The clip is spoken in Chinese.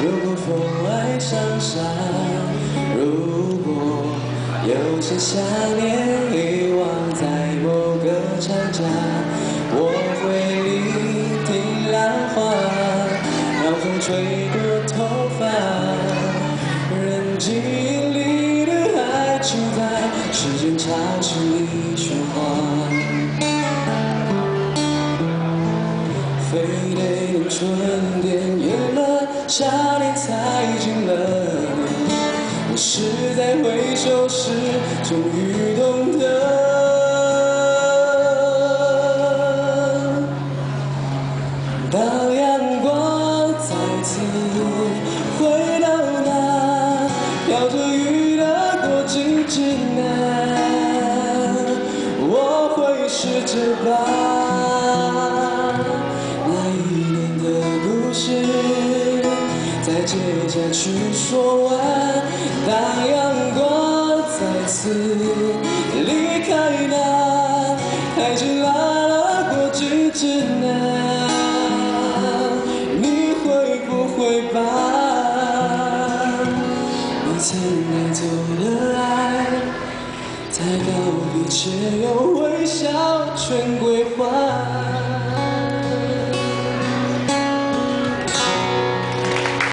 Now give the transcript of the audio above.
如果风爱上沙，如果有些想念遗忘在某个长假，我会聆听浪花，让风吹过头发，任记忆里的爱情在时间潮汐里喧哗。非得等春天厌了，夏天才近了。我是在回首时终于懂得，当阳光再次回到那飘着雨的国境之南，我会试着把再接下去说完，当阳光再次离开那太近了国境之南，你会不会把你曾带走的爱，在告别前又微笑全归还？